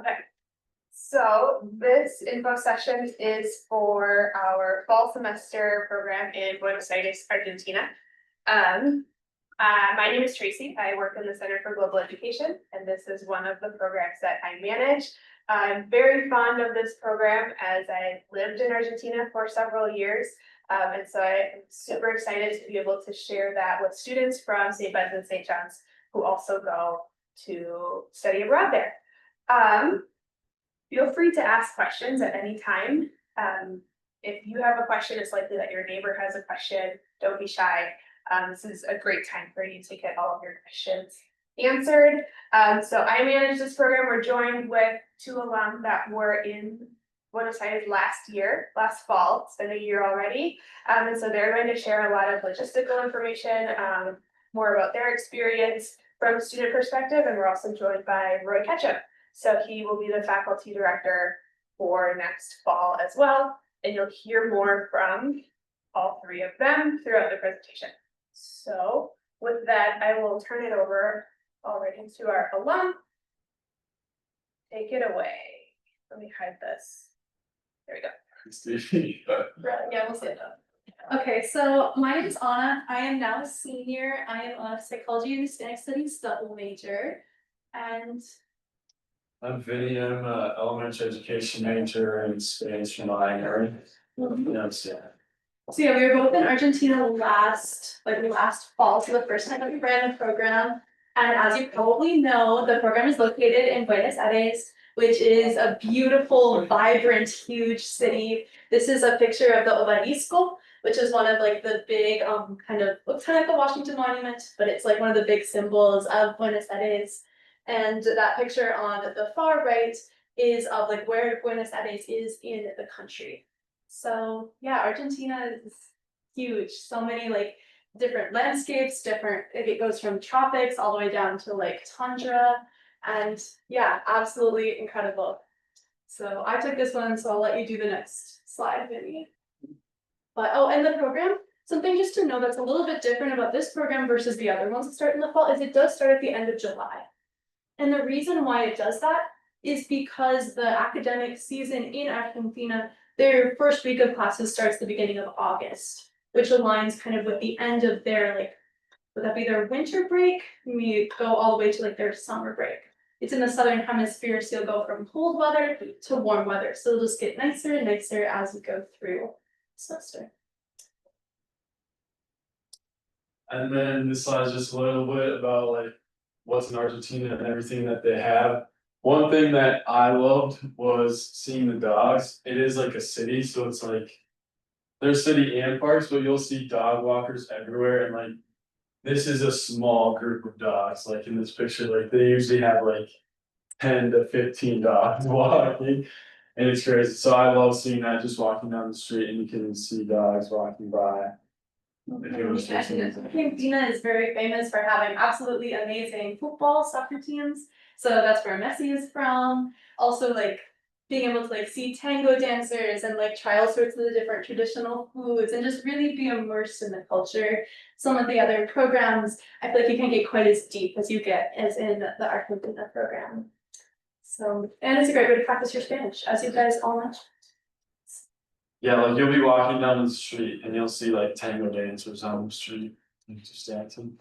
Okay, so this info session is for our fall semester program in Buenos Aires, Argentina. My name is Tracy. I work in the Center for Global Education, and this is one of the programs that I manage. I'm very fond of this program as I lived in Argentina for several years. And so I'm super excited to be able to share that with students from St. Ben's and St. John's who also go to study abroad there. Feel free to ask questions at any time. If you have a question, it's likely that your neighbor has a question. Don't be shy. This is a great time for you to get all of your questions answered. So I manage this program. We're joined with two alum that were in Buenos Aires last fall. It's been a year already. And so they're going to share a lot of logistical information, more about their experience from a student perspective. And we're also joined by Roy Ketchum. So he will be the faculty director for next fall as well. And you'll hear more from all three of them throughout the presentation. So with that, I will turn it over already to our alum. Take it away. Let me hide this. There we go. Yeah, we'll see it though. Okay, so my name is Anna. I am now a senior. I am a psychology and Hispanic studies double major. And I'm Vinny. I'm an elementary education major in Spanish minor. So yeah, we were both in Argentina last fall, so the first time that we ran the program. And as you probably know, the program is located in Buenos Aires, which is a beautiful, vibrant, huge city. This is a picture of the Obelisco, which is one of like the big looks kind of like the Washington Monument, but it's like one of the big symbols of Buenos Aires. And that picture on the far right is of like where Buenos Aires is in the country. So yeah, Argentina is huge. So many like different landscapes, it goes from tropics all the way down to like tundra. And yeah, absolutely incredible. So I took this one, so I'll let you do the next slide, Vinny. But and the program, something just to know that's a little bit different about this program versus the other ones that start in the fall is it does start at the end of July. And the reason why it does that is because the academic season in Argentina, their first week of classes starts the beginning of August, which aligns kind of with the end of their would that be their winter break? We go all the way to like their summer break. It's in the southern hemisphere, so you'll go from cold weather to warm weather. So it'll just get nicer and nicer as we go through the semester. And then this slide is just a little bit about like what's in Argentina and everything that they have. One thing that I loved was seeing the dogs. It is like a city, so it's like there's city and parks, but you'll see dog walkers everywhere. And like this is a small group of dogs. Like in this picture, like they usually have like 10 to 15 dogs walking, and it's crazy. So I love seeing that, just walking down the street and you can see dogs walking by. Argentina is very famous for having absolutely amazing football, soccer teams. So that's where Messi is from. Also, like being able to like see tango dancers and like try all sorts of the different traditional foods and just really be immersed in the culture. Some of the other programs, I feel like you can't get quite as deep as you get as in the Argentina program. So, and it's a great way to practice your Spanish, as you guys all know. Yeah, like you'll be walking down the street and you'll see like tango dancers on the street just dancing.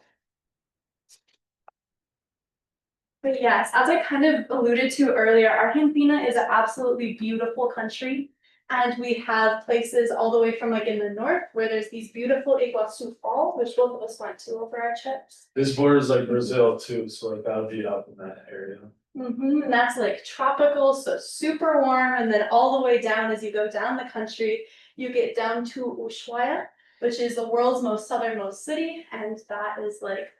But yes, as I kind of alluded to earlier, Argentina is an absolutely beautiful country. And we have places all the way from like in the north where there's these beautiful Iguazu Falls, which both of us went to over our trips. This borders like Brazil too, so like that'll be up in that area. And that's like tropical, so super warm. And then all the way down as you go down the country, you get down to Ushuaia, which is the world's most southernmost city. And that is like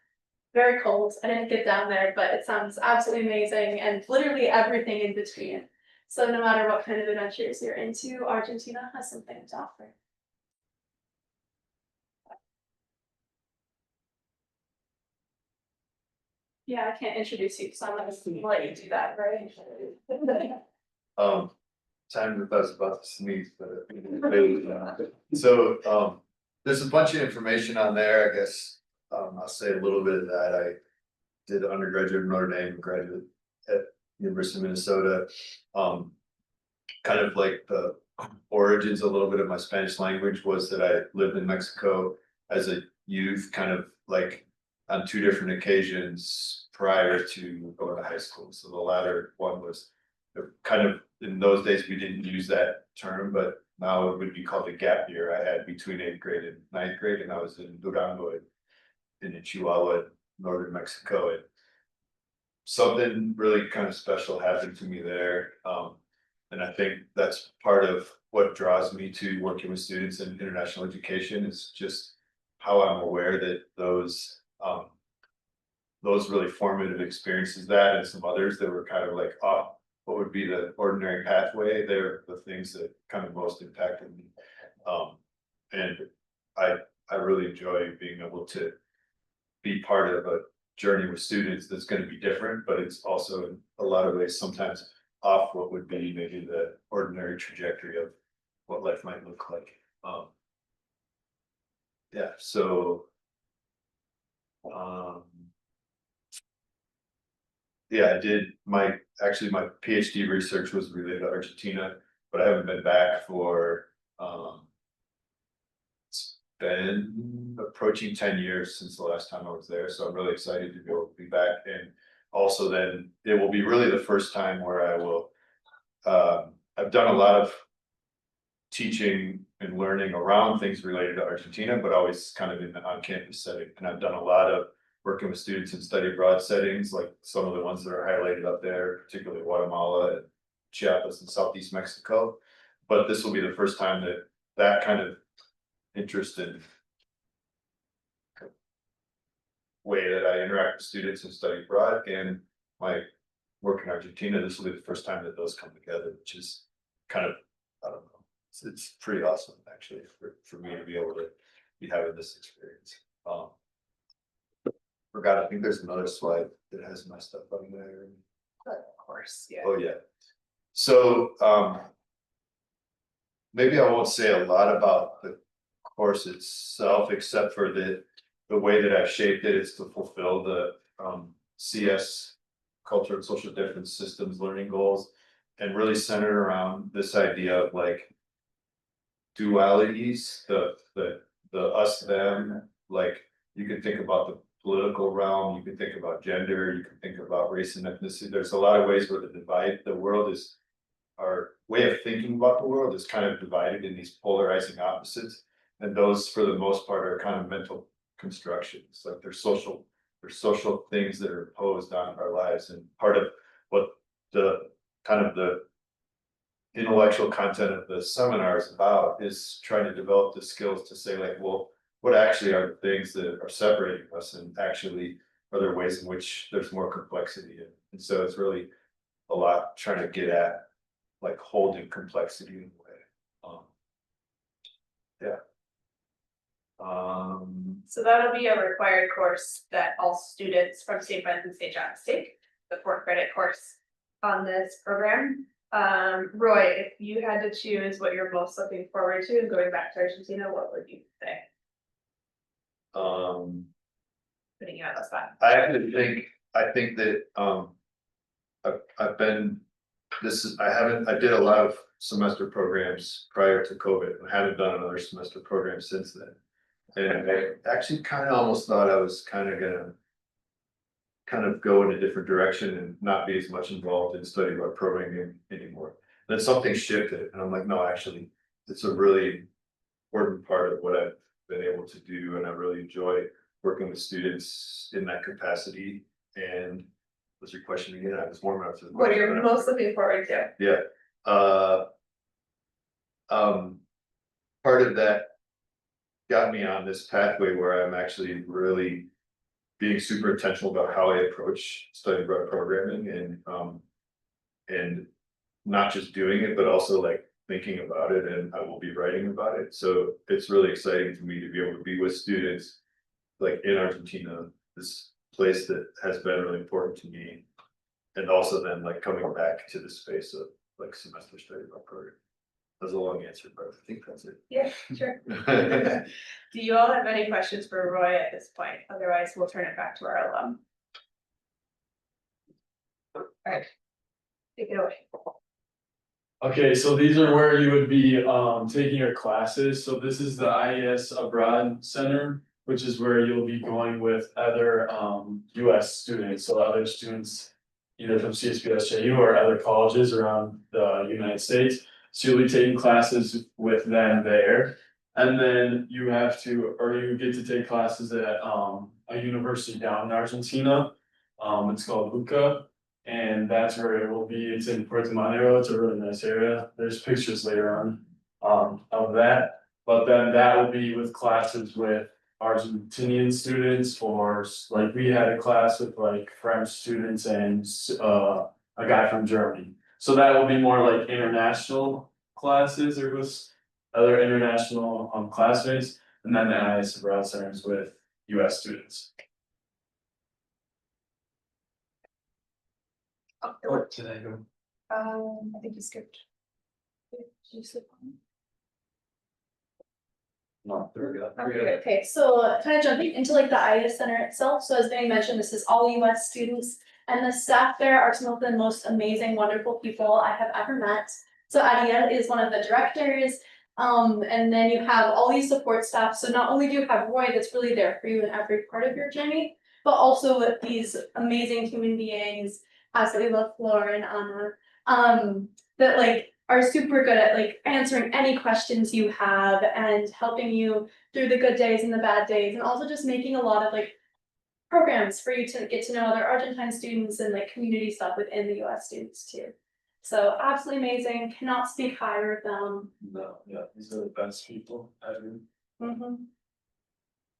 very cold. I didn't get down there, but it sounds absolutely amazing and literally everything in between. So no matter what kind of adventures you're into, Argentina has something to offer. Yeah, I can't introduce you, so I'm gonna let you do that, right? Time that I was about to sneeze, but so there's a bunch of information on there. I guess I'll say a little bit of that. I did undergraduate in Notre Dame, graduate at University of Minnesota. Kind of like the origins, a little bit of my Spanish language was that I lived in Mexico as a youth, kind of like on 2 different occasions prior to going to high school. So the latter one was kind of, in those days, we didn't use that term, but now it would be called a gap year I had between 8th grade and 9th grade, and I was in Durango in Chihuahua, northern Mexico, and something really kind of special happened to me there. And I think that's part of what draws me to working with students in international education is just how I'm aware that those really formative experiences, that and some others that were kind of like off what would be the ordinary pathway, they're the things that kind of most impacted me. And I really enjoy being able to be part of a journey with students that's going to be different, but it's also in a lot of ways sometimes off what would be maybe the ordinary trajectory of what life might look like. Yeah, so yeah, I did my PhD research was related to Argentina, but I haven't been back for it's been approaching 10 years since the last time I was there. So I'm really excited to be able to be back. And also then it will be really the first time where I will I've done a lot of teaching and learning around things related to Argentina, but always kind of in the on-campus setting. And I've done a lot of working with students in study abroad settings, like some of the ones that are highlighted up there, particularly Guatemala and Chiapas and Southeast Mexico. But this will be the first time that that kind of interest in way that I interact with students and study abroad and my work in Argentina, this will be the first time that those come together, which is kind of, I don't know, it's pretty awesome actually for me to be able to be having this experience. Forgot, I think there's another slide that has my stuff on there. Of course, yeah. Oh, yeah. So maybe I won't say a lot about the course itself, except for the way that I've shaped it is to fulfill the CS, culture and social difference systems learning goals, and really centered around this idea of like dualities, the us them, like you can think about the political realm, you can think about gender, you can think about race and ethnicity. There's a lot of ways where the world is, our way of thinking about the world is kind of divided in these polarizing opposites. And those, for the most part, are kind of mental constructions. Like they're social things that are imposed on our lives. And part of what the kind of the intellectual content of the seminar is about is trying to develop the skills to say like, well, what actually are the things that are separating us, and actually are there ways in which there's more complexity in. And so it's really a lot trying to get at like holding complexity in a way. Yeah. So that'll be a required course that all students from St. Vincent and St. John's take, the 4-credit course on this program. Roy, if you had to choose what you're most looking forward to going back to Argentina, what would you say? Putting you on the spot. I think that I've been I did a lot of semester programs prior to COVID. I haven't done another semester program since then. And I actually kind of almost thought I was kind of gonna go in a different direction and not be as much involved in study abroad programming anymore. Then something shifted and I'm like, no, actually, it's a really important part of what I've been able to do. And I really enjoy working with students in that capacity. And what's your question again? I was warming up to the What question. you're most looking forward to? Yeah. Part of that got me on this pathway where I'm actually really being super intentional about how I approach study abroad programming, and not just doing it, but also like thinking about it, and I will be writing about it. So it's really exciting to me to be able to be with students like in Argentina, this place that has been really important to me. And also then like coming back to the space of like semester study abroad program. That's a long answer, but I think that's it. Yeah, sure. Do you all have any questions for Roy at this point? Otherwise, we'll turn it back to our alum. All right, Take it away. Okay, so these are where you would be taking your classes, so this is the IES Abroad Center, which is where you'll be going with other US students, so other students. Either from CSBSJU or other colleges around the United States, so you'll be taking classes with them there. And then you have to, or you get to take classes at a university down in Argentina. It's called UCA. And that's where it will be, it's in Puerto Madero, it's a really nice area, there's pictures later on of that. But then that will be with classes with Argentinian students, or like we had a class with like French students and a guy from Germany. So that will be more like international classes or with other international classmates, and then the IS Abroad Centers with US students. Oh, Did I go? I think you skipped. Did you skip one? No, there we go. Okay, so kind of jumping into like the IDA Center itself, so as Danny mentioned, this is all US students. And the staff there are some of the most amazing, wonderful people I have ever met. So Adia is one of the directors, and then you have all these support staff, so not only do you have Roy that's really there for you in every part of your journey, but also with these amazing human beings, absolutely love Flora and Anna, that like are super good at like answering any questions you have and helping you through the good days and the bad days, and also just making a lot of like programs for you to get to know other Argentine students and like community stuff within the US students too. So absolutely amazing, cannot speak higher of them. No, yeah, these are the best people ever.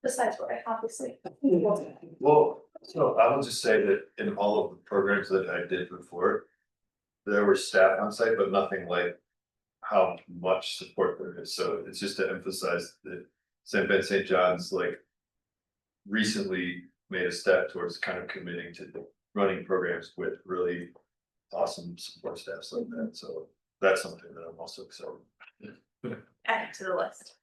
Besides Roy, obviously. Well, so I will just say that in all of the programs that I did before, there were staff on site, but nothing like how much support there is. So it's just to emphasize that St. Ben St. John's like recently made a step towards kind of committing to running programs with really awesome support staffs like that. So that's something that I'm also excited. Add it to the list.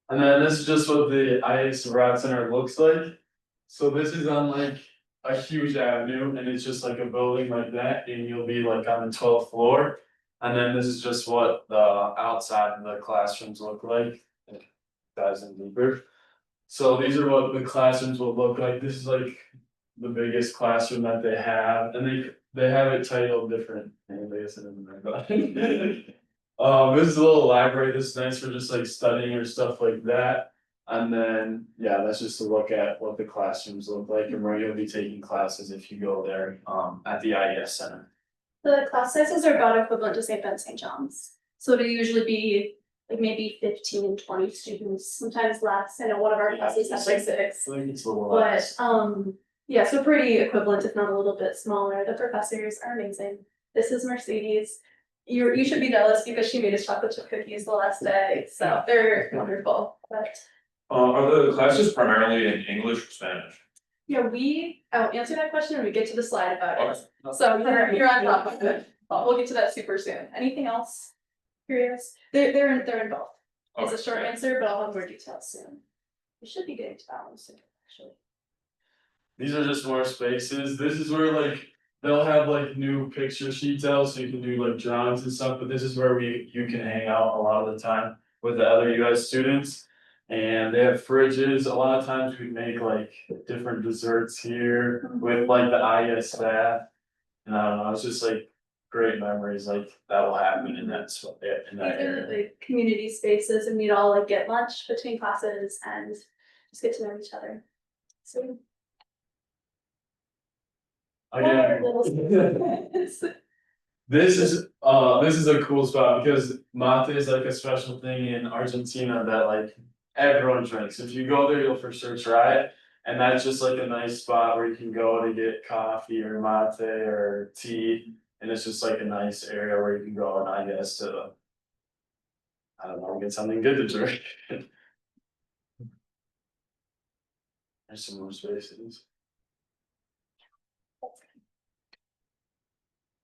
And then this is just what the IS Rad Center looks like. So this is on like a huge avenue, and it's just like a building like that, and you'll be like on the 12th floor. And then this is just what the outside of the classrooms look like. It dives in deeper. So these are what the classrooms will look like. This is like the biggest classroom that they have, and they have it titled different. Anybody else in there? This is a little library. This is nice for just like studying or stuff like that. And then, yeah, that's just a look at what the classrooms look like and where you'll be taking classes if you go there at the IES Center. The class sizes are about equivalent to St. Ben St. John's. So it'll usually be like maybe 15, 20 students, sometimes less. I know one of our classes has like 6. I think it's a little But less. yeah, so pretty equivalent, if not a little bit smaller. The professors are amazing. This is Mercedes. You should be jealous because she made us chocolate chip cookies the last day, so they're wonderful. But Are the classes primarily in English or Spanish? yeah, I'll answer that question when we get to the slide about it. Okay. So you're on top of it. We'll get to that super soon. Anything else? Curious? They're in both. It's a short answer, but I'll have more details soon. We should be getting to that one soon, actually. These are just more spaces. This is where like they'll have like new picture sheets out, so you can do like drawings and stuff, but this is where you can hang out a lot of the time with the other US students. And they have fridges. A lot of times we make like different desserts here with like the IES staff. And I don't know, it's just like great memories like that will happen in that These are area. the community spaces, and we'd all like get lunch between classes and just get to know each other. So Again, this is a cool spot because mate is like a special thing in Argentina that like everyone drinks. If you go there, you'll for sure try it. And that's just like a nice spot where you can go to get coffee or mate or tea. And it's just like a nice area where you can go and I guess to, I don't know, get something good to drink. There's some more spaces.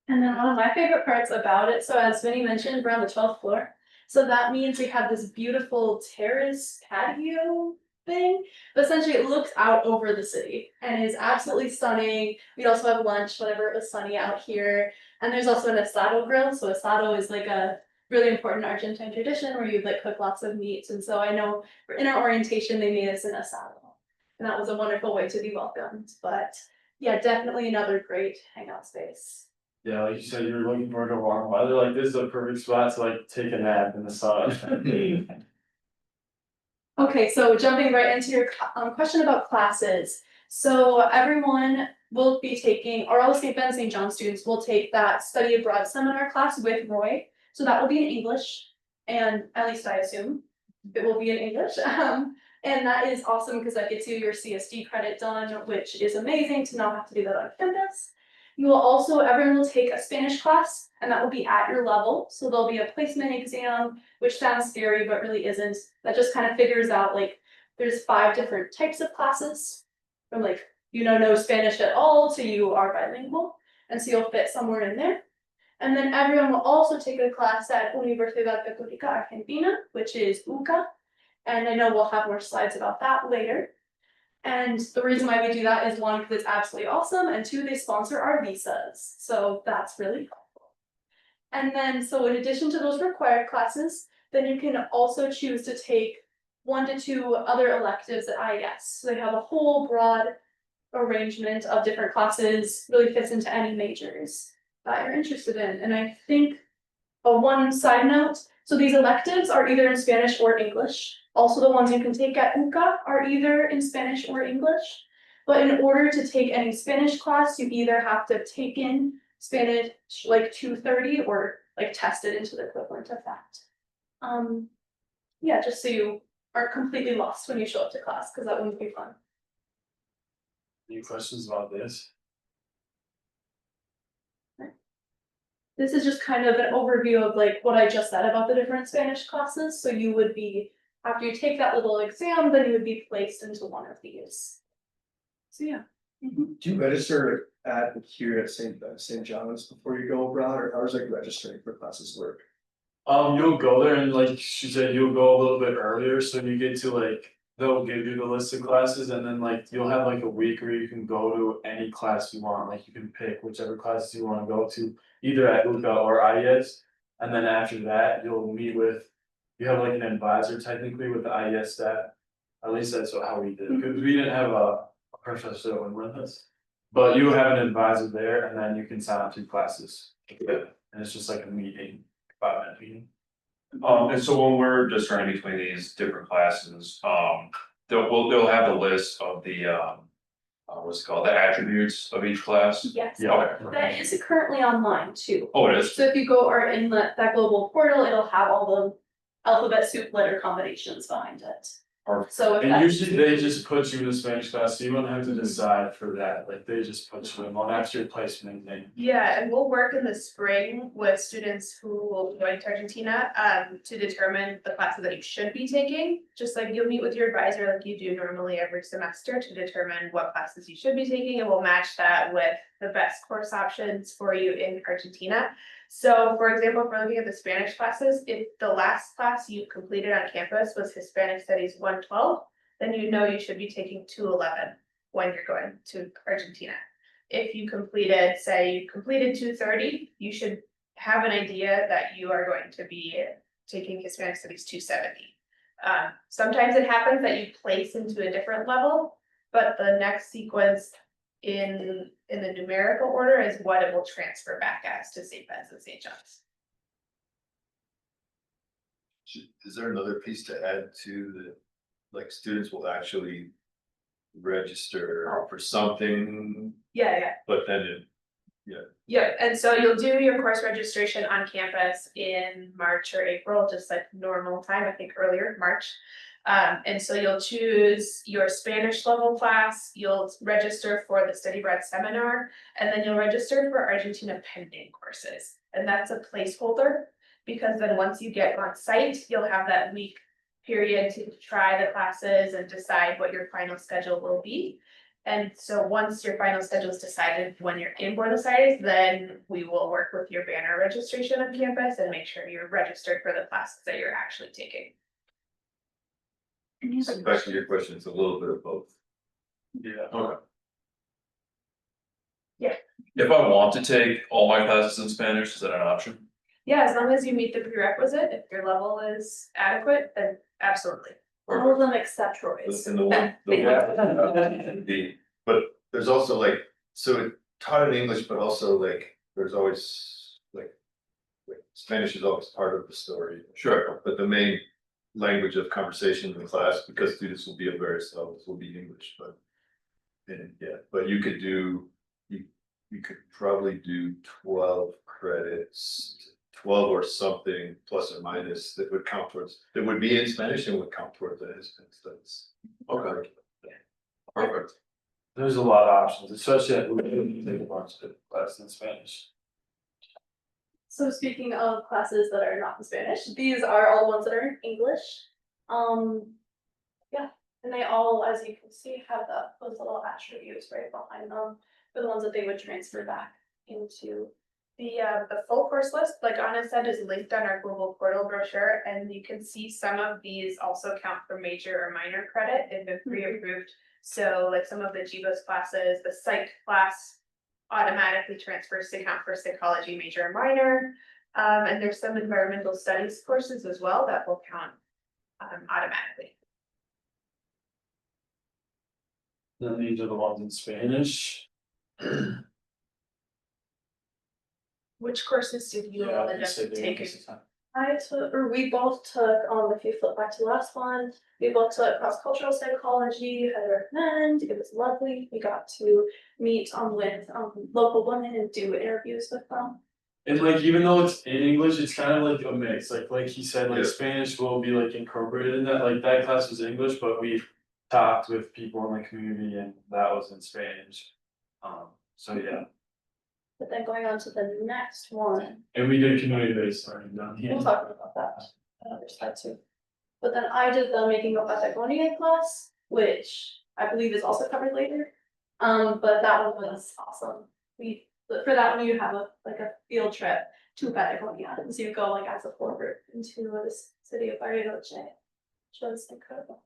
And then one of my favorite parts about it, so as Vinny mentioned, we're on the 12th floor. So that means we have this beautiful terrace patio thing. But essentially it looks out over the city and is absolutely stunning. We'd also have lunch whenever it was sunny out here. And there's also an asado grill. So asado is like a really important Argentine tradition where you'd like cook lots of meats. And so I know in our orientation, they made us an asado. And that was a wonderful way to be welcomed. But yeah, definitely another great hangout space. Yeah, like you said, you were looking forward to warm weather, like this is a perfect spot to like take a nap in the sun. Okay, so jumping right into your question about classes. So everyone will be taking, or all the St. Ben St. John students will take that study abroad seminar class with Roy. So that will be in English, and at least I assume it will be in English. And that is awesome because that gets you your CSD credit done, which is amazing to not have to do that on campus. You will also, everyone will take a Spanish class, and that will be at your level. So there'll be a placement exam, which sounds scary, but really isn't. That just kind of figures out like, there's 5 different types of classes. From like, no Spanish at all to you are bilingual. And so you'll fit somewhere in there. And then everyone will also take a class at Universidad Católica Argentina, which is UCA. And I know we'll have more slides about that later. And the reason why we do that is 1, because it's absolutely awesome, and 2, they sponsor our visas. So that's really helpful. And then, so in addition to those required classes, then you can also choose to take 1 to 2 other electives at IES. So they have a whole broad arrangement of different classes, really fits into any majors that you're interested in. And I think, one side note, so these electives are either in Spanish or English. Also, the ones you can take at UCA are either in Spanish or English. But in order to take any Spanish class, you either have to have taken Spanish like 230 or like tested into the equivalent of that. Yeah, just so you aren't completely lost when you show up to class, because that wouldn't be fun. Any questions about this? This is just kind of an overview of like what I just said about the different Spanish classes. So you would be, after you take that little exam, then you would be placed into one of these. So yeah. Do you register at here at St. John's before you go abroad, or how does like registering for classes work? You'll go there and like she said, you'll go a little bit earlier, so you get to like, they'll give you the list of classes and then like you'll have like a week where you can go to any class you want, like you can pick whichever classes you wanna go to, either at UCA or IES. And then after that, you'll meet with, you have like an advisor technically with the IES staff. At least that's how we did, because we didn't have a professor that went with us. But you have an advisor there and then you can sign up to classes. And it's just like a meeting, 5-minute meeting. And so when we're discerning between these different classes, they'll have a list of the, what's it called, the attributes of each class? Yes. Yeah. That is currently online too. Oh, it is? So if you go or in that global portal, it'll have all the alphabet soup letter combinations behind it. Perfect. So if And that's- usually they just put you in the Spanish class, so you won't have to decide for that, like they just put you in one extra placement thing. Yeah, and we'll work in the spring with students who will be going to Argentina, to determine the classes that you should be taking. Just like you'll meet with your advisor like you do normally every semester to determine what classes you should be taking, and we'll match that with the best course options for you in Argentina. So for example, if we're looking at the Spanish classes, if the last class you completed on campus was Hispanic Studies 112, then you know you should be taking 211 when you're going to Argentina. If you completed, say you completed 230, you should have an idea that you are going to be taking Hispanic Studies 270. Sometimes it happens that you place into a different level, but the next sequence in the numerical order is what it will transfer back as to St. Ben's and St. John's. Is there another piece to add to that, like students will actually register for something, Yeah, but then it, yeah, and so you'll do your course registration on campus in March or April, just like normal time, I think earlier, March. And so you'll choose your Spanish level class, you'll register for the study abroad seminar, and then you'll register for Argentina pending courses. And that's a placeholder, because then once you get on site, you'll have that week period to try the classes and decide what your final schedule will be. And so once your final schedule is decided when you're in Buenos Aires, then we will work with your banner registration on campus and make sure you're registered for the classes that you're actually taking. Back to your question, it's a little bit of both. Yeah. Okay. Yeah. If I want to take all my classes in Spanish, is that an option? Yeah, as long as you meet the prerequisite, if your level is adequate, then absolutely. All of them except Roy's. And the one, but there's also like, so it taught in English, but also like, there's always like. Spanish is always part of the story. Sure. But the main language of conversation in the class, because students will be of various levels, will be English, but. And yeah, but you could do, you could probably do 12 credits. 12 or something plus or minus that would count towards, that would be in Spanish and would count towards the Hispanic studies. Okay. Perfect. There's a lot of options, especially at we take a bunch of classes in Spanish. So speaking of classes that are not in Spanish, these are all the ones that are in English. Yeah, and they all, as you can see, have those little attributes right behind them for the ones that they would transfer back into. The full course list, like Anna said, is linked on our Google portal brochure, and you can see some of these also count for major or minor credit if they're pre-approved. So like some of the GBOS classes, the psych class automatically transfers to count for psychology major or minor. And there's some environmental studies courses as well that will count automatically. Then these are the ones in Spanish. Which courses did you all end up taking? I took, or we both took, if you flip back to the last one, we both took cross-cultural psychology, I'd recommend, it was lovely, we got to meet with local women and do interviews with them. And like, even though it's in English, it's kind of like a mix, like he said, like Yeah. Spanish will be like incorporated in that, like that class was English, but we talked with people in the community and that was in Spanish. So yeah, But then going on to the next one, and we did community-based learning down here. we'll talk about that on other side too. But then I did the making of Patagonia class, which I believe is also covered later. But that one was awesome. For that one, you have a field trip to Patagonia, and so you go like as a full group into this city of Bariloche, which was incredible.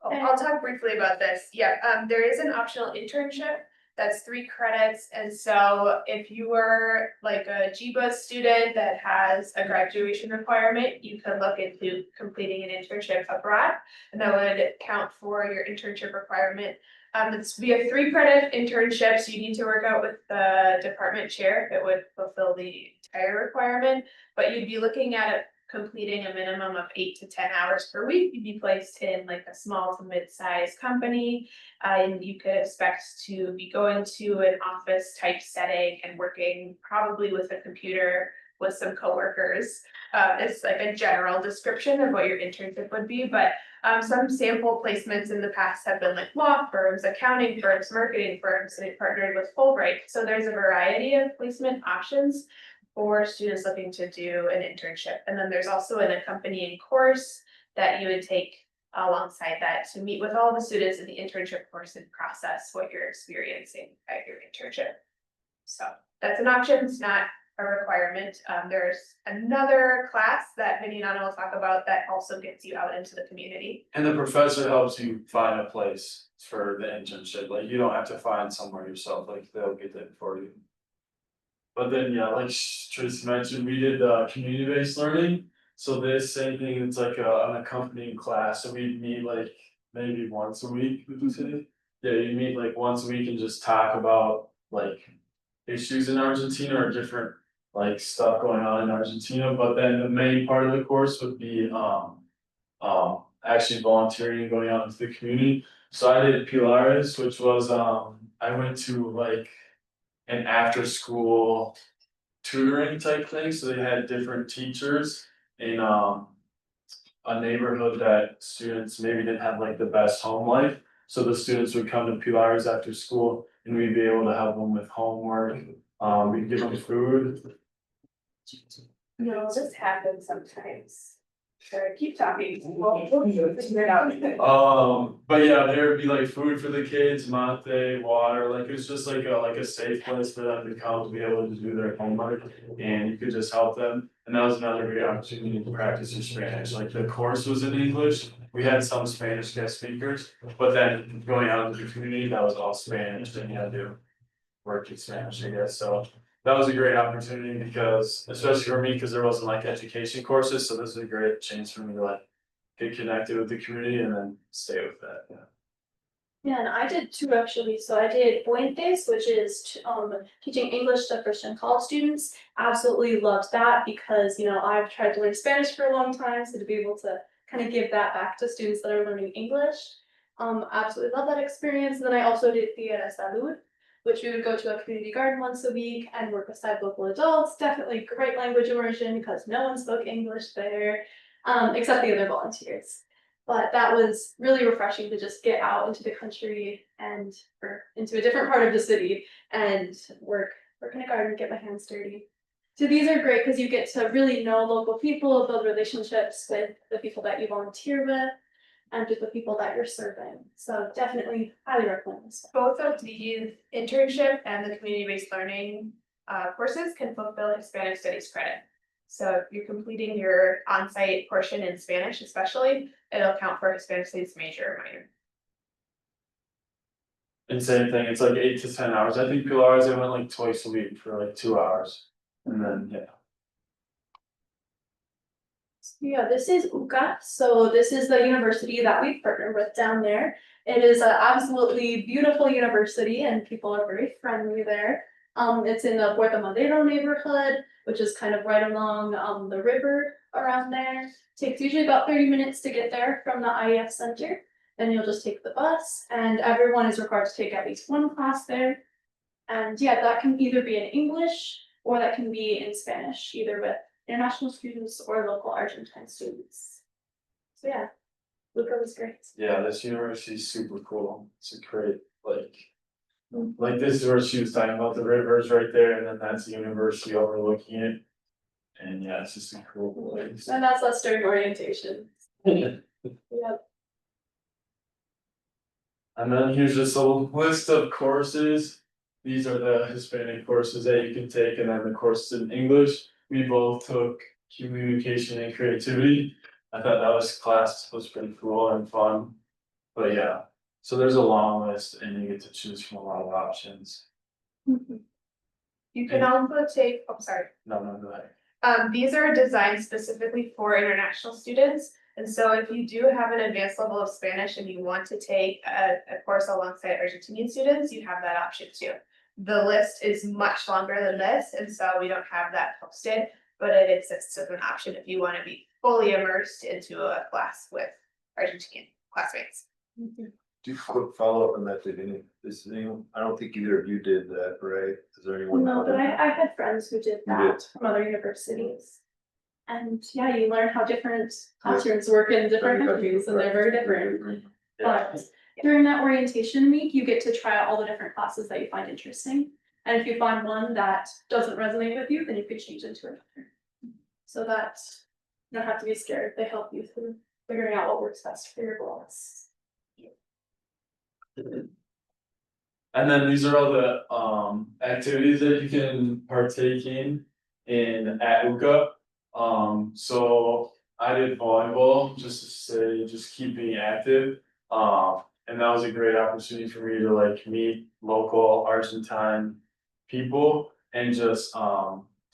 I'll talk briefly about this. Yeah, there is an optional internship that's 3 credits. And so if you were like a GBA student that has a graduation requirement, you could look into completing an internship abroad, and that would count for your internship requirement. It's be a 3 credit internship, so you need to work out with the department chair if it would fulfill the entire requirement, but you'd be looking at it completing a minimum of 8 to 10 hours per week. You'd be placed in like a small to mid-sized company, and you could expect to be going to an office type setting and working probably with a computer with some coworkers. It's like a general description of what your internship would be, but some sample placements in the past have been like law firms, accounting firms, marketing firms, and they partnered with Fulbright. So there's a variety of placement options for students looking to do an internship. And then there's also an accompanying course that you would take alongside that to meet with all the students in the internship course and process what you're experiencing at your internship. So that's an option, it's not a requirement. There's another class that Vinny and Anna will talk about that also gets you out into the community. And the professor helps you find a place for the internship, like you don't have to find somewhere yourself, like they'll get that for you. But then, yeah, like Tracy mentioned, we did community-based learning. So this same thing, it's like an accompanying class. So we meet like maybe once a week, would you say? Yeah, you meet like once a week and just talk about like issues in Argentina or different like stuff going on in Argentina. But then the main part of the course would be actually volunteering and going out into the community. So I did Pilares, which was I went to like an after school tutoring type thing, so they had different teachers in a neighborhood that students maybe didn't have like the best home life. So the students would come to Pilares after school and we'd be able to help them with homework, we'd give them food. No, this happens sometimes. Sure, keep talking. We'll figure it out. But yeah, there would be like food for the kids, mate, water, like it's just like a safe place for them to come to be able to do their homework, and you could just help them. And that was another great opportunity to practice your Spanish, like the course was in English, we had some Spanish guest speakers, but then going out into the community, that was all Spanish, and you had to work in Spanish, I guess, so. That was a great opportunity because, especially for me, because there wasn't like education courses, so this is a great chance for me to like get connected with the community and then stay with that, yeah. Yeah, and I did two actually. So I did Puentes, which is teaching English to first gen college students. Absolutely loved that because I've tried to learn Spanish for a long time, so to be able to kind of give that back to students that are learning English. Absolutely love that experience. And then I also did Tierra Salud, which we would go to a community garden once a week and work beside local adults. Definitely great language immersion because no one spoke English there, except the other volunteers. But that was really refreshing to just get out into the country or into a different part of the city and work in a garden, get my hands dirty. So these are great because you get to really know local people, build relationships with the people that you volunteer with and with the people that you're serving. So definitely highly recommend this. Both of the internship and the community-based learning courses can fulfill Hispanic Studies credit. So if you're completing your on-site portion in Spanish especially, it'll count for Hispanic Studies major or minor. And same thing, it's like 8 to 10 hours, I think Pilares, I went like twice a week for like 2 hours. And then, yeah. Yeah, this is UCA. So this is the university that we partner with down there. It is an absolutely beautiful university and people are very friendly there. It's in the Puerto Madero neighborhood, which is kind of right along the river around there. Takes usually about 30 minutes to get there from the IEF Center. Then you'll just take the bus and everyone is required to take at least one class there. And yeah, that can either be in English or that can be in Spanish, either with international students or local Argentine students. So yeah, Luca was great. Yeah, this university is super cool, it's a great, like this is where she was talking about the rivers right there, and then that's the university overlooking it. And yeah, it's just a cool place. And that's us during orientation. Yep. And then here's just a list of courses. These are the Hispanic courses that you can take, and then the courses in English. We both took communication and creativity. I thought that class was pretty cool and fun. But yeah, so there's a long list and you get to choose from a lot of options. You can also take, oh, sorry. No, go ahead. These are designed specifically for international students. And so if you do have an advanced level of Spanish and you want to take a course alongside Argentinian students, you have that option too. The list is much longer than this, and so we don't have that posted, but it exists as an option if you want to be fully immersed into a class with Argentinian classmates. Do quick follow up on that, I don't think either of you did that, right? Is there anyone? No, but I had friends who did that from other universities. And yeah, you learn how different classrooms work in different countries and they're very different. But during that orientation week, you get to try out all the different classes that you find interesting. And if you find one that doesn't resonate with you, then you could change into another. So that you don't have to be scared. They help you through figuring out what works best for your goals. And then these are all the activities that you can partake in at UCA. So I did volleyball just to say, just keep being active. And that was a great opportunity for me to like meet local Argentine people and just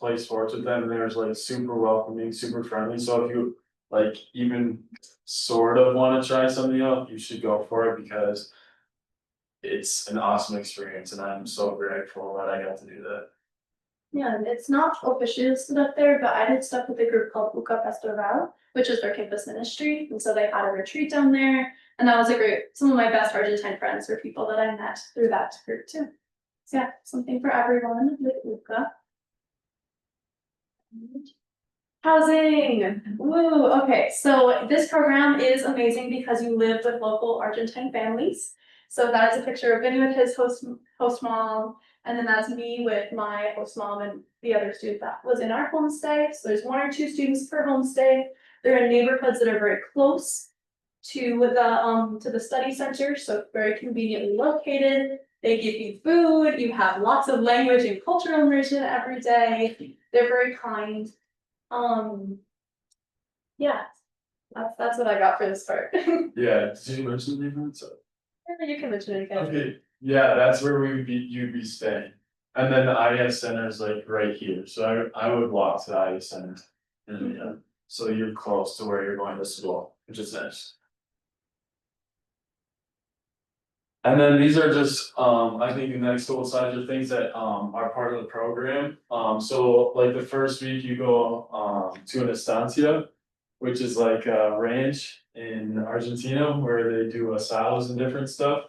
play sports with them. And they was like super welcoming, super friendly. So if you like even sort of want to try something else, you should go for it because it's an awesome experience and I'm so grateful that I got to do that. Yeah, and it's not officially listed up there, but I did stuff with a group called UCA Pastoral, which is their campus ministry. And so they had a retreat down there. And that was some of my best Argentine friends were people that I met through that group too. So yeah, something for everyone with UCA. Housing, woo, okay, so this program is amazing because you live with local Argentine families. So that is a picture of Vinny with his host mom, and then that's me with my host mom and the other student that was in our homestay. So there's 1 or 2 students per homestay. They're in neighborhoods that are very close to the study center, so very conveniently located. They give you food, you have lots of language and cultural immersion every day. They're very kind. Yeah, that's what I got for this part. Yeah, did you mention the neighborhood? So, You can mention it again. okay, yeah, that's where you'd be staying. And then the IS center is like right here, so I would walk to the IS center. And yeah, so you're close to where you're going to school, which is nice. And then these are just, I think the next couple slides are things that, are part of the program. So like the first week you go, to an estancia, which is like a ranch in Argentina where they do asados and different stuff.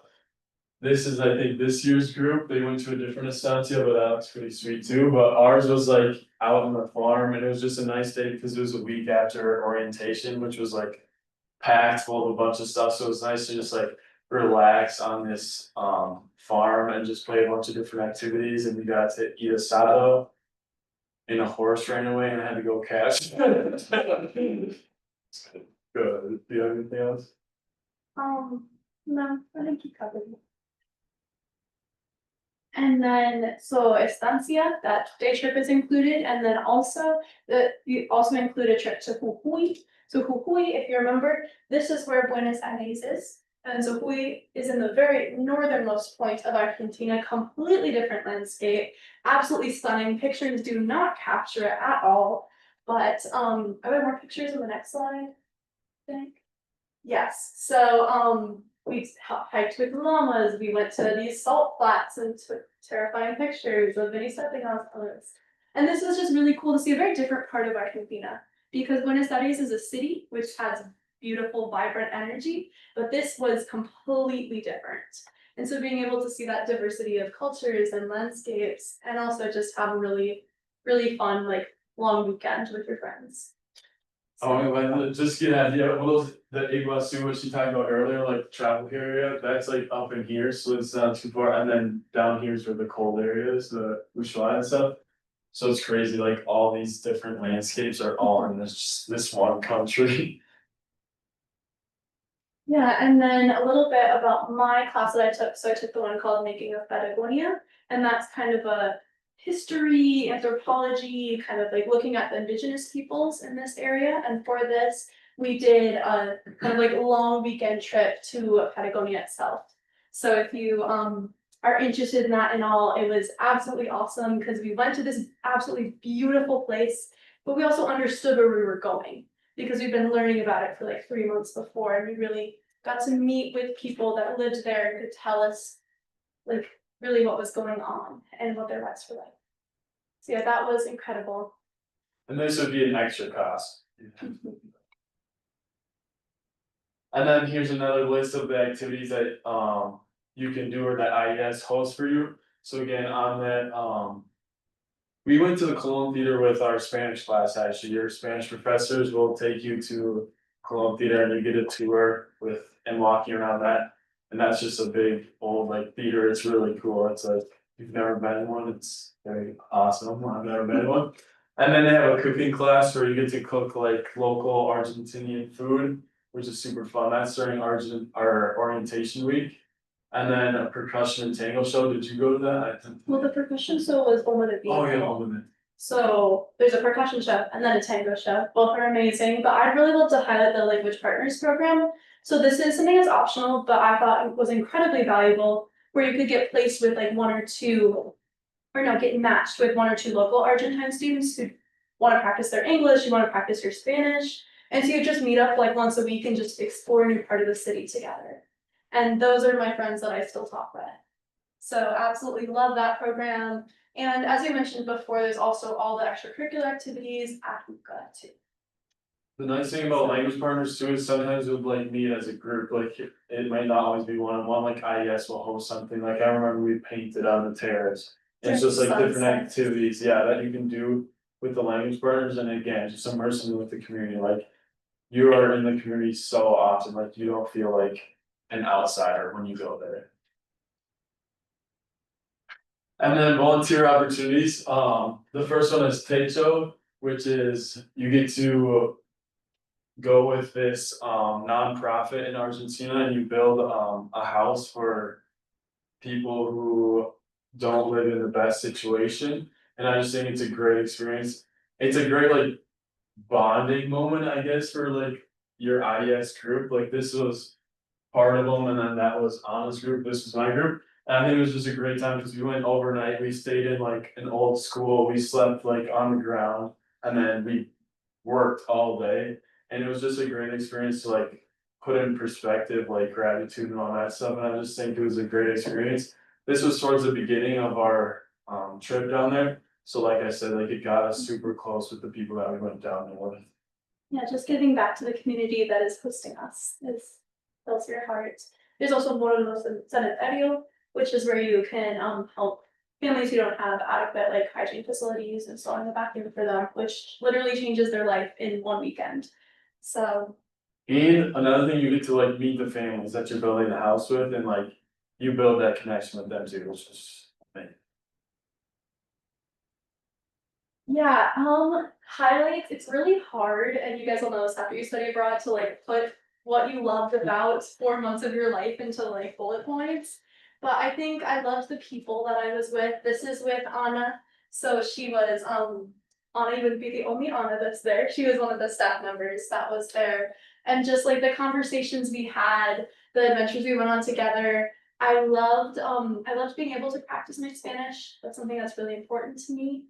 This is, I think, this year's group, they went to a different estancia, but that looks pretty sweet too, but ours was like out on the farm and it was just a nice day because it was a week after orientation, which was like. Packed full of a bunch of stuff, so it was nice to just like relax on this farm and just play a bunch of different activities, and we got to eat asado. And a horse ran away and I had to go catch. Good, do you have anything else? No, I think you covered it. And then, so estancia, that day trip is included, and then also you also include a trip to Jujuy. So Jujuy, if you remember, this is where Buenos Aires is. And so Jujuy is in the very northernmost point of Argentina, completely different landscape, absolutely stunning. Pictures do not capture it at all. But are there more pictures on the next slide? I think. Yes, so we hiked with llamas, we went to these salt flats and took terrifying pictures of many stepping on others. And this was just really cool to see a very different part of Argentina, because Buenos Aires is a city which has beautiful, vibrant energy, but this was completely different. And so being able to see that diversity of cultures and landscapes, and also just have a really, really fun, like, long weekend with your friends. Oh, and just get an idea, well, the Iguazu, what she talked about earlier, like travel area, that's like up in here, so it's not too far, and then down here is where the cold areas, the Ushuaia and stuff. So it's crazy, like all these different landscapes are all in this one country. Yeah, and then a little bit about my class that I took. So I took the one called Making of Patagonia, and that's kind of a history, anthropology, kind of like looking at the indigenous peoples in this area. And for this, we did a kind of like long weekend trip to Patagonia itself. So if you are interested in that and all, it was absolutely awesome because we went to this absolutely beautiful place, but we also understood where we were going, because we've been learning about it for like 3 months before, and we really got to meet with people that lived there and could tell us like really what was going on and what their lives were like. So yeah, that was incredible. And this would be an extra cost. And then here's another list of the activities that you can do or that IES hosts for you. So again, on that we went to the Cologne Theater with our Spanish class, actually. Your Spanish professors will take you to Cologne Theater and you get a tour with and walking around that. And that's just a big old like theater. It's really cool. It's like, if you've never been in one, it's very awesome. I've never been in one. And then they have a cooking class where you get to cook like local Argentinian food, which is super fun. That's during our orientation week. And then a percussion and tango show. Did you go to that? Well, the percussion show was one of the Oh, yeah, all of it. So there's a percussion show and then a tango show. Both are amazing, but I'd really love to highlight the language partners program. So this is something that's optional, but I thought it was incredibly valuable, where you could get placed with like get matched with 1 or 2 local Argentine students who want to practice their English, you want to practice your Spanish. And so you just meet up like once a week and just explore a new part of the city together. And those are my friends that I still talk with. So absolutely love that program. And as you mentioned before, there's also all the extracurricular activities at UCA too. The nice thing about language partners too is sometimes we'll like meet as a group, like it might not always be one-on-one, like IES will host something, like I remember we painted on the terrace. It's just like different activities, yeah, that you can do with the language partners, and again, just immersing with the community, like. You are in the community so often, like you don't feel like an outsider when you go there. And then volunteer opportunities, the first one is Techo, which is you get to go with this nonprofit in Argentina and you build a house for people who don't live in the best situation. And I just think it's a great experience. It's a great like bonding moment, I guess, for like your IES group, like this was part of them, and then that was Anna's group, this was my group. And I think it was just a great time, because we went overnight, we stayed in like an old school, we slept like on the ground, and then we worked all day. And it was just a great experience to like put in perspective, like gratitude and all that stuff, and I just think it was a great experience. This was towards the beginning of our trip down there, so like I said, like it got us super close with the people that we went down there with. Yeah, just giving back to the community that is hosting us is fills your heart. There's also Morelos Sanitario, which is where you can help families who don't have adequate like hygiene facilities, installing a bathroom for them, which literally changes their life in one weekend. So And another thing, you get to like meet the families that you're building the house with, and like you build that connection with them too, which is amazing. yeah, highlights, it's really hard, and you guys will know this after you study abroad, to like put what you loved about 4 months of your life into like bullet points. But I think I loved the people that I was with. This is with Anna. So she was, Anna, you wouldn't be the only Anna that's there. She was one of the staff members that was there. And just like the conversations we had, the adventures we went on together. I loved being able to practice my Spanish. That's something that's really important to me.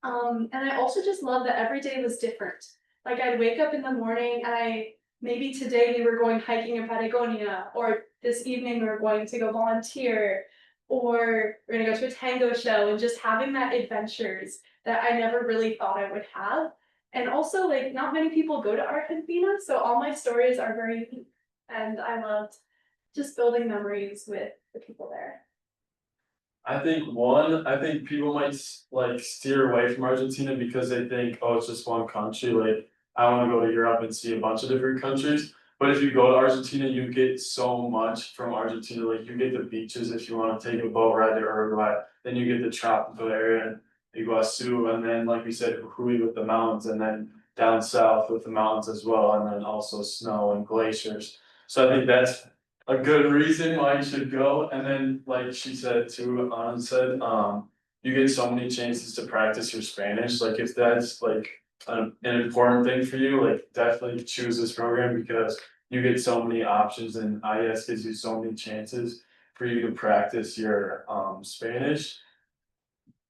And I also just love that every day was different. Like I'd wake up in the morning and maybe today we were going hiking in Patagonia, or this evening we were going to go volunteer, or we're gonna go to a tango show, and just having that adventures that I never really thought I would have. And also like not many people go to Argentina, so all my stories are very unique, and I loved just building memories with the people there. I think people might like steer away from Argentina because they think, oh, it's just one country, like I wanna go to Europe and see a bunch of different countries. But if you go to Argentina, you get so much from Argentina, like you get the beaches if you wanna take a boat ride to Uruguay, then you get the tropical area and Iguazu, and then like we said, Jujuy with the mountains, and then down south with the mountains as well, and then also snow and glaciers. So I think that's a good reason why you should go, and then like she said too, Anna said, you get so many chances to practice your Spanish, like if that's like an important thing for you, like definitely choose this program, because you get so many options, and IES gives you so many chances for you to practice your Spanish.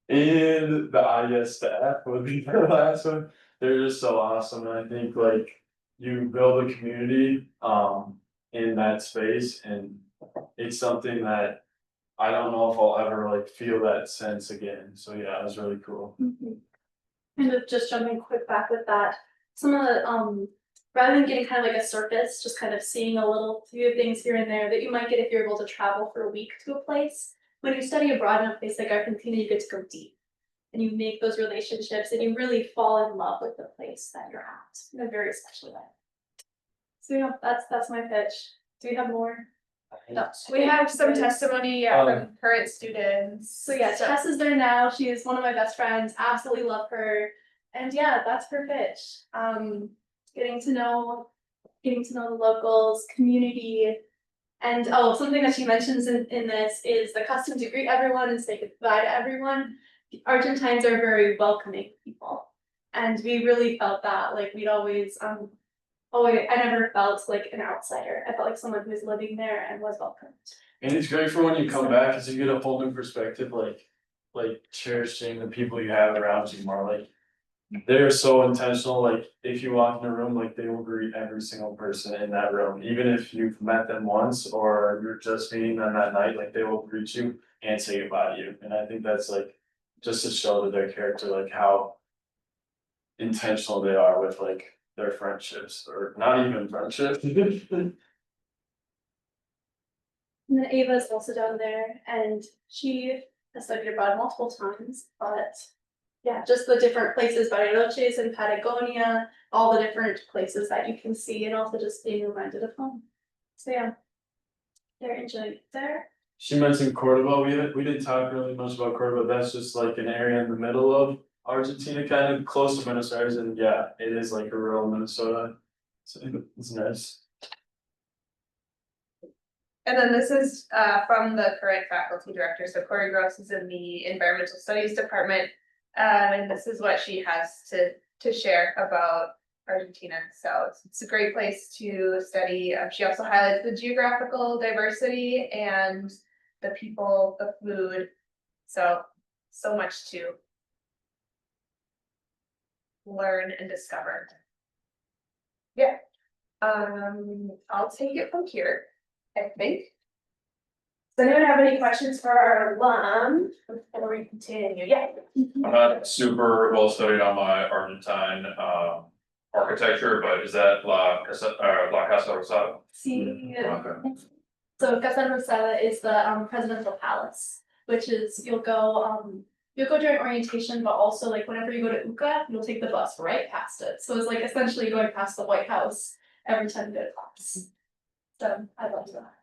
And the IES staff would be the last one, they're just so awesome, and I think like you build a community in that space, and it's something that I don't know if I'll ever like feel that sense again, so yeah, it was really cool. Kind of just jumping quick back with that, some of the, rather than getting kind of like a surface, just kind of seeing a little few things here and there that you might get if you're able to travel for a week to a place. When you study abroad in a place like Argentina, you get to go deep. And you make those relationships, and you really fall in love with the place that you're at in a very special way. So yeah, that's my pitch. Do we have more? No. We have some testimony from current students. So yeah, Tess is there now. She is one of my best friends. Absolutely love her. And yeah, that's her pitch. Getting to know the locals, community. And oh, something that she mentions in this is the custom to greet everyone and say goodbye to everyone. Argentines are very welcoming people. And we really felt that, like we'd always, I never felt like an outsider. I felt like someone who was living there and was welcomed. And it's great for when you come back, cause you get a whole new perspective, like cherishing the people you have around you more, like. They're so intentional, like if you walk in a room, like they will greet every single person in that room, even if you've met them once or you're just meeting them that night, like they will greet you and say goodbye to you, and I think that's like. Just to show to their character, like how intentional they are with like their friendships, or not even friendships. And then Ava's also down there, and she has studied abroad multiple times, but yeah, just the different places, Bariloches and Patagonia, all the different places that you can see, and also just being reminded of home. So yeah, they're enjoying it there. She mentioned Cordoba, we didn't talk really much about Cordoba, that's just like an area in the middle of Argentina, kind of close to Buenos Aires, and yeah, it is like a rural Minnesota. So it's nice. And then this is from the current faculty director, so Corey Gross is in the environmental studies department. And this is what she has to share about Argentina. So it's a great place to study. She also highlights the geographical diversity and the people, the food. So much to learn and discover. Yeah. I'll take it from here, I think. Does anyone have any questions for our alum before we continue? Yeah. I'm not super well studied on my Argentine architecture, but is that La Casa Rosada? See, Okay. so Casa Rosada is the presidential palace, which is you'll go during orientation, but also like whenever you go to UCA, you'll take the bus right past it. So it's like essentially going past the White House every time you go to class. So I love that.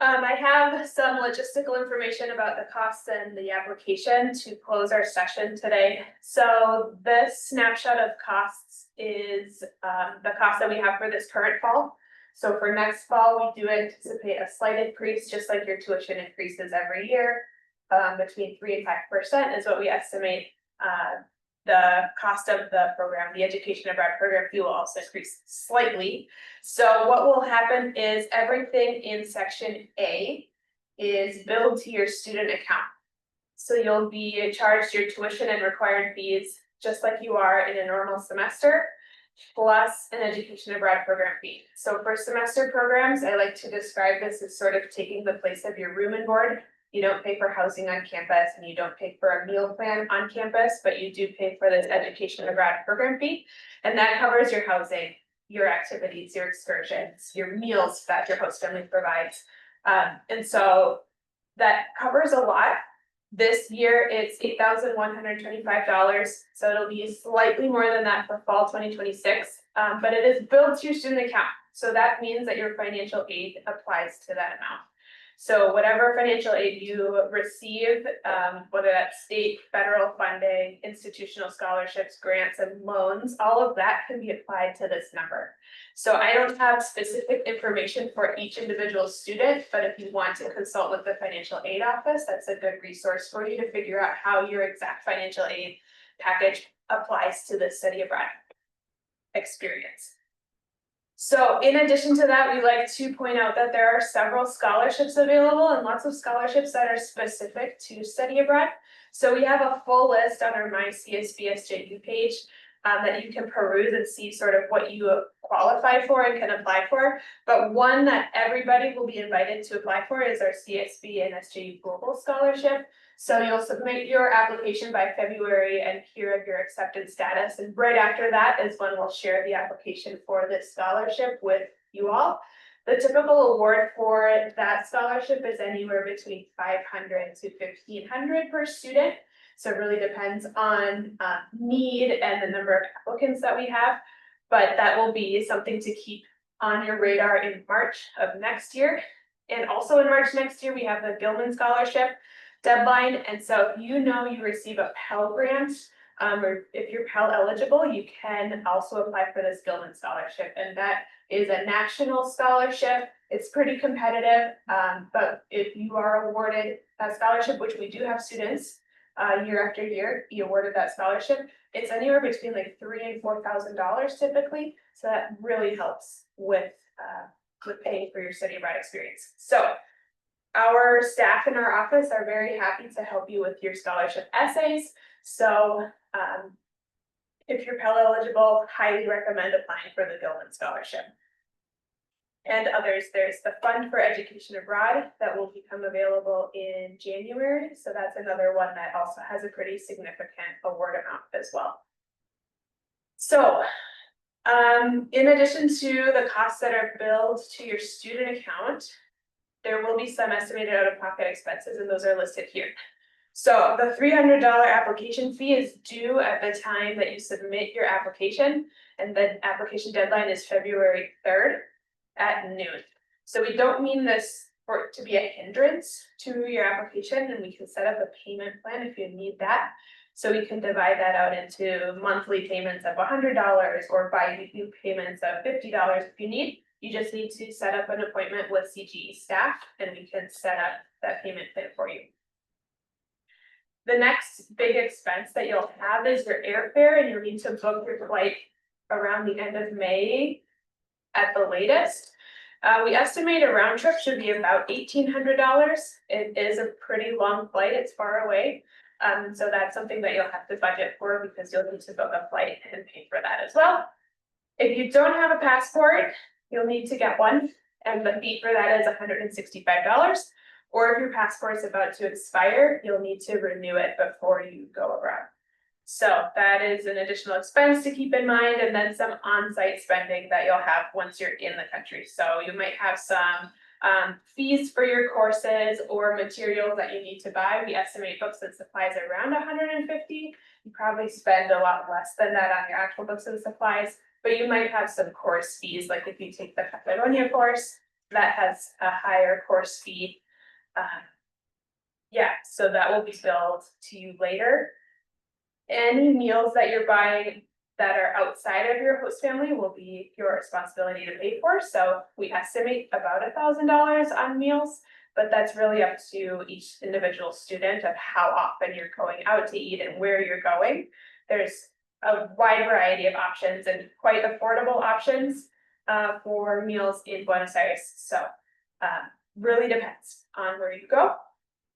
I have some logistical information about the costs and the application to close our session today. So this snapshot of costs is the cost that we have for this current fall. So for next fall, we do anticipate a slight increase, just like your tuition increases every year. Between 3% and 5% is what we estimate. The cost of the program, the education abroad program fee will also increase slightly. So what will happen is everything in section A is billed to your student account. So you'll be charged your tuition and required fees, just like you are in a normal semester, plus an education abroad program fee. So for semester programs, I like to describe this as sort of taking the place of your room and board. You don't pay for housing on campus and you don't pay for a meal plan on campus, but you do pay for this education abroad program fee. And that covers your housing, your activities, your excursions, your meals that your host family provides. And so that covers a lot. This year it's $8,125. So it'll be slightly more than that for fall 2026. But it is billed to your student account. So that means that your financial aid applies to that amount. So whatever financial aid you receive, whether that's state, federal funding, institutional scholarships, grants, and loans, all of that can be applied to this number. So I don't have specific information for each individual student, but if you want to consult with the financial aid office, that's a good resource for you to figure out how your exact financial aid package applies to the study abroad experience. So in addition to that, we like to point out that there are several scholarships available and lots of scholarships that are specific to study abroad. So we have a full list on our My CSBSJU page that you can peruse and see sort of what you qualify for and can apply for. But one that everybody will be invited to apply for is our CSB and SJU Global Scholarship. So you'll submit your application by February and hear of your acceptance status. And right after that is when we'll share the application for this scholarship with you all. The typical award for that scholarship is anywhere between $500 to $1,500 per student. So it really depends on need and the number of applicants that we have. But that will be something to keep on your radar in March of next year. And also in March next year, we have the Gilman Scholarship deadline. And so if you know you receive a Pell Grant, or if you're Pell eligible, you can also apply for this Gilman Scholarship. And that is a national scholarship. It's pretty competitive, but if you are awarded a scholarship, which we do have students year after year, be awarded that scholarship, it's anywhere between like $3,000 and $4,000 typically. So that really helps with paying for your study abroad experience. So our staff in our office are very happy to help you with your scholarship essays. So if you're Pell eligible, highly recommend applying for the Gilman Scholarship. And others, there's the Fund for Education Abroad that will become available in January. So that's another one that also has a pretty significant award amount as well. So in addition to the costs that are billed to your student account, there will be some estimated out-of-pocket expenses, and those are listed here. So the $300 application fee is due at the time that you submit your application, and the application deadline is February 3rd at noon. So we don't mean this for it to be a hindrance to your application, and we can set up a payment plan if you need that. So we can divide that out into monthly payments of $100 or bi-weekly payments of $50 if you need. You just need to set up an appointment with CGE staff and we can set up that payment plan for you. The next big expense that you'll have is your airfare, and you'll need to book your flight around the end of May at the latest. We estimate a round trip should be about $1,800. It is a pretty long flight, it's far away. So that's something that you'll have to budget for because you'll need to book a flight and pay for that as well. If you don't have a passport, you'll need to get one, and the fee for that is $165. Or if your passport is about to expire, you'll need to renew it before you go abroad. So that is an additional expense to keep in mind, and then some on-site spending that you'll have once you're in the country. So you might have some fees for your courses or materials that you need to buy. We estimate books and supplies around $150. You probably spend a lot less than that on your actual books and supplies, but you might have some course fees, like if you take the Patagonia course, that has a higher course fee. Yeah, so that will be billed to you later. Any meals that you're buying that are outside of your host family will be your responsibility to pay for. So we estimate about $1,000 on meals, but that's really up to each individual student of how often you're going out to eat and where you're going. There's a wide variety of options and quite affordable options for meals in Buenos Aires. So really depends on where you go.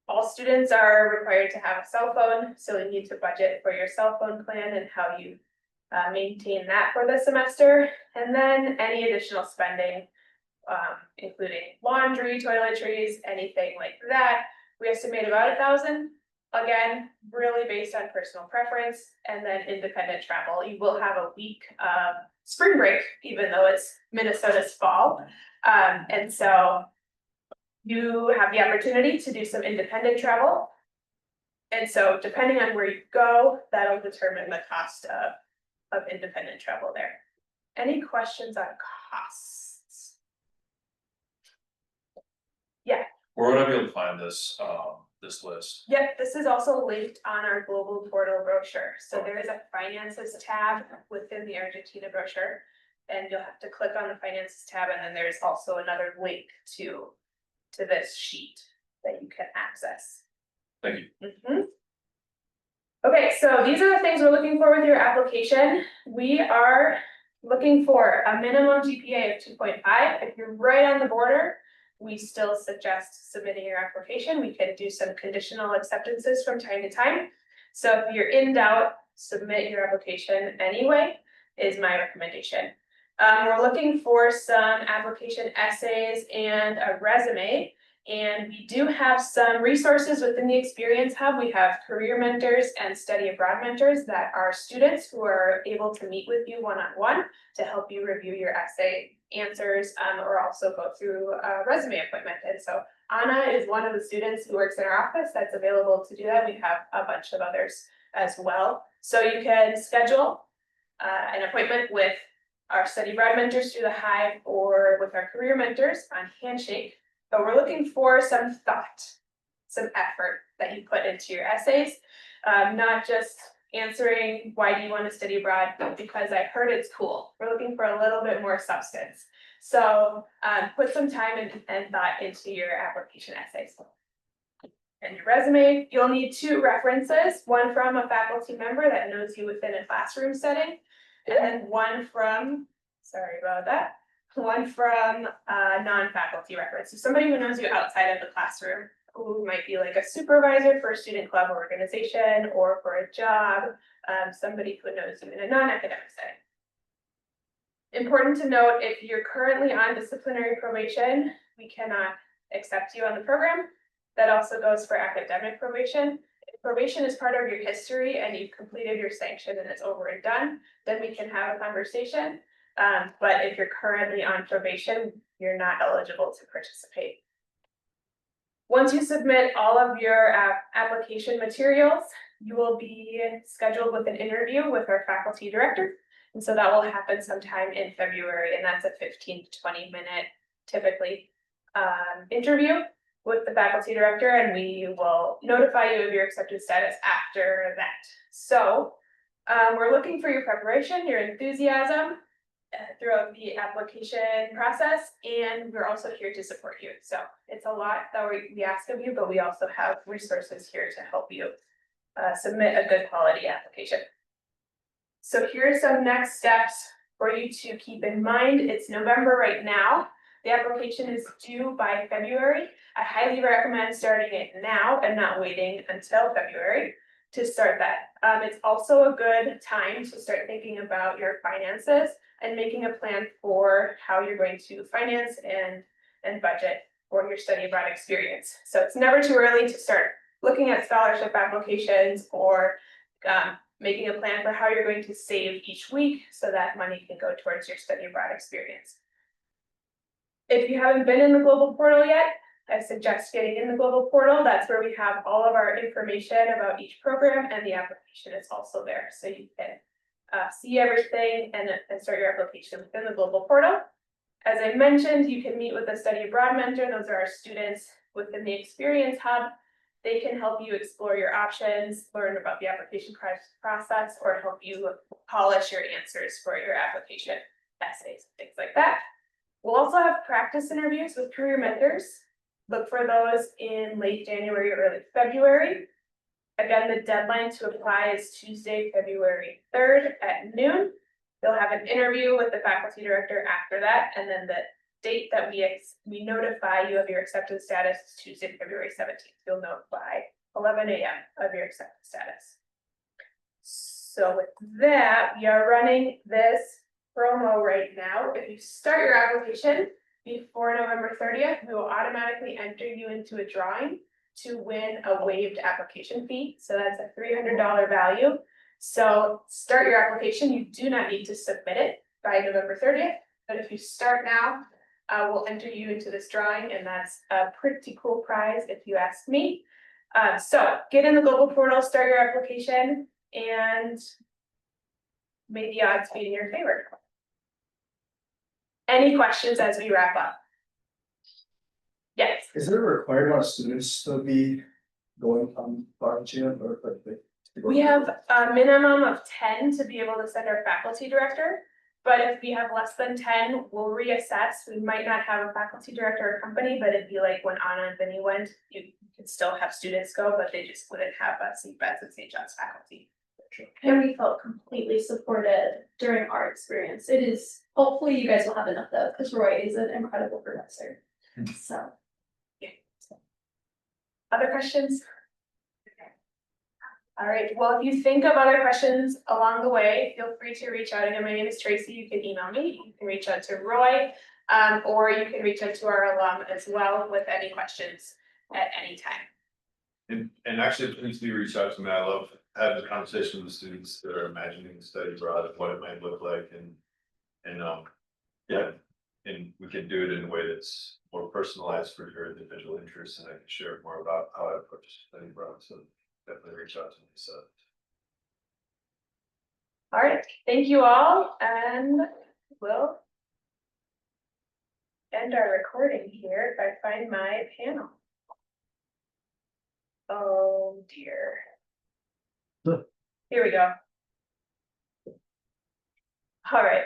All students are required to have a cell phone, so you need to budget for your cell phone plan and how you maintain that for the semester. And then any additional spending, including laundry, toiletries, anything like that. We estimate about $1,000. Again, really based on personal preference, and then independent travel. You will have a week of spring break, even though it's Minnesota's fall. And so you have the opportunity to do some independent travel. And so depending on where you go, that'll determine the cost of independent travel there. Any questions on costs? Yeah. Where would I be able to find this, this list? Yep, this is also linked on our global portal brochure. So there is a finances tab within the Argentina brochure. And you'll have to click on the finances tab, and then there's also another link to this sheet that you can access. Thank you. Okay, so these are the things we're looking for with your application. We are looking for a minimum GPA of 2.5. If you're right on the border, we still suggest submitting your application. We can do some conditional acceptances from time to time. So if you're in doubt, submit your application anyway, is my recommendation. We're looking for some application essays and a resume. And we do have some resources within the Experience Hub. We have career mentors and study abroad mentors that are students who are able to meet with you one-on-one to help you review your essay answers, or also go through a resume appointment. And so Anna is one of the students who works in our office that's available to do that. We have a bunch of others as well. So you can schedule an appointment with our study abroad mentors through the Hive or with our career mentors on Handshake. But we're looking for some thought, some effort that you put into your essays, not just answering why do you want to study abroad, but because I heard it's cool. We're looking for a little bit more substance. So put some time and thought into your application essays. And your resume, you'll need 2 references, one from a faculty member that knows you within a classroom setting, and then one from, sorry about that, one from a non-faculty reference. So somebody who knows you outside of the classroom, who might be like a supervisor for a student club or organization or for a job, somebody who knows you in a non-academic setting. Important to note, if you're currently on disciplinary probation, we cannot accept you on the program. That also goes for academic probation. If probation is part of your history and you've completed your sanction and it's over and done, then we can have a conversation. But if you're currently on probation, you're not eligible to participate. Once you submit all of your application materials, you will be scheduled with an interview with our faculty director. And so that will happen sometime in February, and that's a 15 to 20 minute typically interview with the faculty director, and we will notify you of your acceptance status after that. So we're looking for your preparation, your enthusiasm throughout the application process, and we're also here to support you. So it's a lot that we ask of you, but we also have resources here to help you submit a good quality application. So here's some next steps for you to keep in mind. It's November right now. The application is due by February. I highly recommend starting it now and not waiting until February to start that. It's also a good time to start thinking about your finances and making a plan for how you're going to finance and budget for your study abroad experience. So it's never too early to start looking at scholarship applications or making a plan for how you're going to save each week so that money can go towards your study abroad experience. If you haven't been in the global portal yet, I suggest getting in the global portal. That's where we have all of our information about each program, and the application is also there. So you can see everything and start your application within the global portal. As I mentioned, you can meet with a study abroad mentor. Those are our students within the Experience Hub. They can help you explore your options, learn about the application process, or help you polish your answers for your application essays, things like that. We'll also have practice interviews with career mentors. Look for those in late January or early February. Again, the deadline to apply is Tuesday, February 3rd at noon. They'll have an interview with the faculty director after that, and then the date that we notify you of your acceptance status is Tuesday, February 17th. You'll know by 11 a.m. of your acceptance status. So with that, we are running this promo right now. If you start your application before November 30th, we will automatically enter you into a drawing to win a waived application fee. So that's a $300 value. So start your application. You do not need to submit it by November 30th, but if you start now, we'll enter you into this drawing, and that's a pretty cool prize if you ask me. So get in the global portal, start your application, and may the odds be in your favor. Any questions as we wrap up? Yes. Is it a required amount of students to be going on Argentina or like? We have a minimum of 10 to be able to send our faculty director. But if we have less than 10, we'll reassess. We might not have a faculty director or company, but it'd be like when Anna and Vinny went, you could still have students go, but they just wouldn't have St. Ben's and St. John's faculty. And we felt completely supported during our experience. It is, hopefully you guys will have enough though, because Roy is an incredible professor. So. Yeah. Other questions? All right, well, if you think of other questions along the way, feel free to reach out. Again, my name is Tracy. You can email me, you can reach out to Roy, or you can reach out to our alum as well with any questions at any time. And actually, please do reach out to me. I love having a conversation with students that are imagining study abroad and what it might look like, and yeah, and we can do it in a way that's more personalized for your individual interests, and I can share more about how I approach study abroad. So definitely reach out to me. So. All right, thank you all, and we'll end our recording here if I find my panel. Oh dear. Here we go. All right.